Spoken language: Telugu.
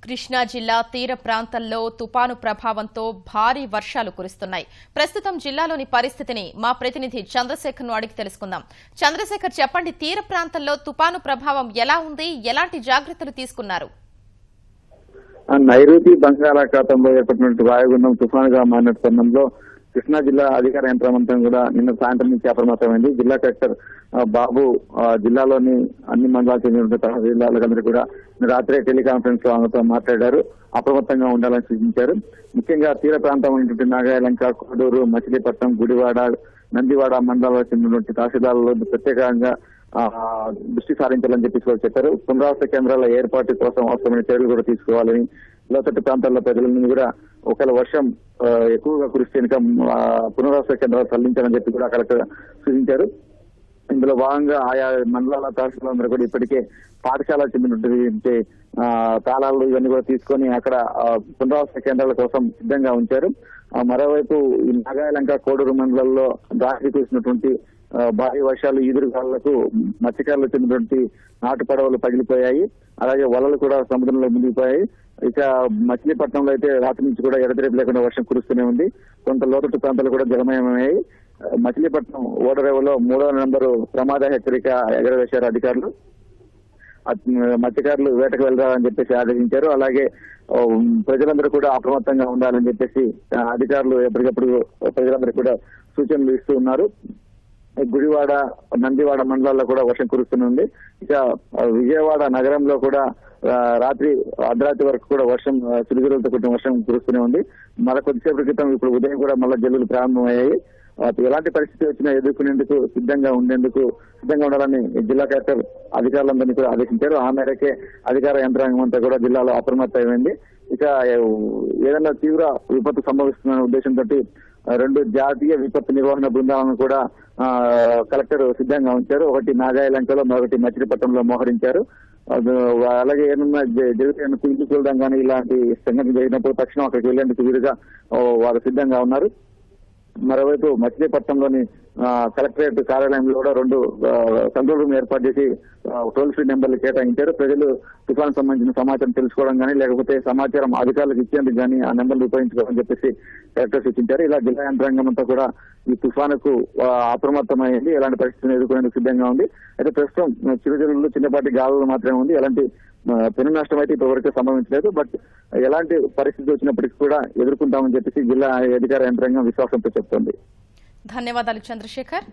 కృష్ణా జిల్లా తీర ప్రాంతాల్లో తుపాను ప్రభావంతో భారీ వర్షాలు కురుస్తున్నాయి. ప్రస్తుతం జిల్లాలోని పరిస్థితిని మా ప్రతినిధి చంద్రశేఖర్ ను అడిగి తెలుసుకుందాం. చంద్రశేఖర్, చెప్పండి, తీర ప్రాంతాల్లో తుపాను ప్రభావం ఎలా ఉంది, ఎలాంటి జాగ్రత్తలు తీసుకున్నారు? నైరుతి బంగాళాఖాతంలో ఏర్పడినటువంటి వాయుగుండం తుఫానుగా మారిన తరుణంలో కృష్ణా జిల్లా అధికార యంత్రాంగం కూడా నిన్న సాయంత్రం నుంచి అప్రమత్తమైంది. జిల్లా కలెక్టర్ బాబు జిల్లాలోని అన్ని మండలాలకు చెందిన తహసీల్దార్లందరూ కూడా రాత్రే టెలికాన్ఫరెన్స్ లో ఆమెతో మాట్లాడారు. అప్రమత్తంగా ఉండాలని సూచించారు. ముఖ్యంగా తీర ప్రాంతం అయినటువంటి నాగాయలంక, కోడూరు, మచిలీపట్నం, గుడివాడ, నందివాడ మండలాలకు చెందినటువంటి తహసీల్దార్లలో ప్రత్యేకంగా దృష్టి సారించాలని చెప్పారు. పునరావాస కేంద్రాల ఏర్పాటు కోసం అవసరమైన చర్యలు కూడా తీసుకోవాలని, లోతట్టు ప్రాంతాల్లో ప్రజలను కూడా ఒకవేళ వర్షం ఎక్కువగా కురిస్తే కనుక పునరావాస కేంద్రాలు తరలించాలని చెప్పి కూడా కలెక్టర్ సూచించారు. ఇందులో భాగంగా ఆయా మండలాల తహసీల్దార్లందరూ కూడా ఇప్పటికే పాఠశాల చెందినటువంటి తాళాలు ఇవన్నీ కూడా తీసుకొని అక్కడ పునరావాస కేంద్రాల కోసం సిద్ధంగా ఉంచారు. మరోవైపు ఈ నాగాయలంక, కోడూరు మండలాల్లో దాడి కురిసినటువంటి భారీ వర్షాలు, ఈదురుగాలులకు మత్స్యకారులు చెందినటువంటి నాటు పడవలు పగిలిపోయాయి. అలాగే వలలు కూడా సముద్రంలో మునిగిపోయాయి. ఇక మచిలీపట్నంలో అయితే రాత్రి నుంచి కూడా ఎడతెరిపి లేకుండా వర్షం కురుస్తూనే ఉంది. కొంత లోతట్టు ప్రాంతాలు కూడా జలమయమయ్యాయి. మచిలీపట్నం ఓడరేవులో 3వ నెంబరు ప్రమాద హెచ్చరిక ఎగరవేశారు అధికారులు. మత్స్యకారులు వేటకు వెళ్లాలని చెప్పేసి ఆదేశించారు. అలాగే ప్రజలందరూ కూడా అప్రమత్తంగా ఉండాలని చెప్పేసి అధికారులు ఎప్పటికప్పుడు ప్రజలందరూ కూడా సూచనలు ఇస్తూ ఉన్నారు. గుడివాడ, నందివాడ మండలాల్లో కూడా వర్షం కురుస్తుంది. ఇక విజయవాడ నగరంలో కూడా రాత్రి అర్ధరాత్రి వరకు కూడా వర్షం చిరుజల్లులతో కూడిన వర్షం కురుస్తూనే ఉంది. మళ్ళీ కొద్దిసేపటి క్రితం ఇప్పుడు ఉదయం కూడా మళ్ళీ జల్లులు ప్రారంభమయ్యాయి. ఎలాంటి పరిస్థితి వచ్చినా ఎదుర్కొనేందుకు సిద్ధంగా ఉండాలని జిల్లా కలెక్టర్ అధికారులందరినీ కూడా ఆదేశించారు. ఆ మేరకే అధికార యంత్రాంగం అంతా కూడా జిల్లాలో అప్రమత్తమైంది. ఇక ఏదైనా తీవ్ర విపత్తు సంభవిస్తున్న ఉద్దేశంతో 2 జాతీయ విపత్తు నిర్వహణ బృందాలను కూడా కలెక్టర్ సిద్ధంగా ఉంచారు. ఒకటి నాగాయలంకలో, మరొకటి మచిలీపట్నంలో మోహరించారు. అలాగే ఏమన్నా జరిగితే కులికి చూడడం కానీ ఇలాంటి సంఘటన జరిగినప్పుడు తక్షణం అక్కడికి వెళ్లేందుకు వీలుగా వారు సిద్ధంగా ఉన్నారు. మరోవైపు మచిలీపట్నంలోని కలెక్టరేట్ కార్యాలయంలో కూడా 2 కంట్రోల్ రూమ్ ఏర్పాటు చేసి టోల్ ఫ్రీ నెంబర్లు కేటాయించారు. ప్రజలు తుఫాను సంబంధించిన సమాచారం తెలుసుకోవడం కానీ, లేకపోతే సమాచారం అధికారులకు ఇచ్చేందుకు కానీ ఆ నెంబర్లు ఉపయోగించుకోవాలని చెప్పేసి కలెక్టర్ సూచించారు. ఇలా జిల్లా యంత్రాంగం అంతా కూడా ఈ తుఫానుకు అప్రమత్తమైంది. ఎలాంటి పరిస్థితిని ఎదుర్కొనేందుకు సిద్ధంగా ఉంది. అయితే ప్రస్తుతం చిరుజల్లులు, చిన్నపాటి గాలులు మాత్రమే ఉంది. ఎలాంటి పెను నష్టం అయితే ఇప్పటివరకు సంభవించలేదు. బట్ ఎలాంటి పరిస్థితి వచ్చినప్పటికీ కూడా ఎదుర్కొంటామని చెప్పేసి జిల్లా అధికార యంత్రాంగం విశ్వాసంతో చెప్తోంది. ధన్యవాదాలు చంద్రశేఖర్.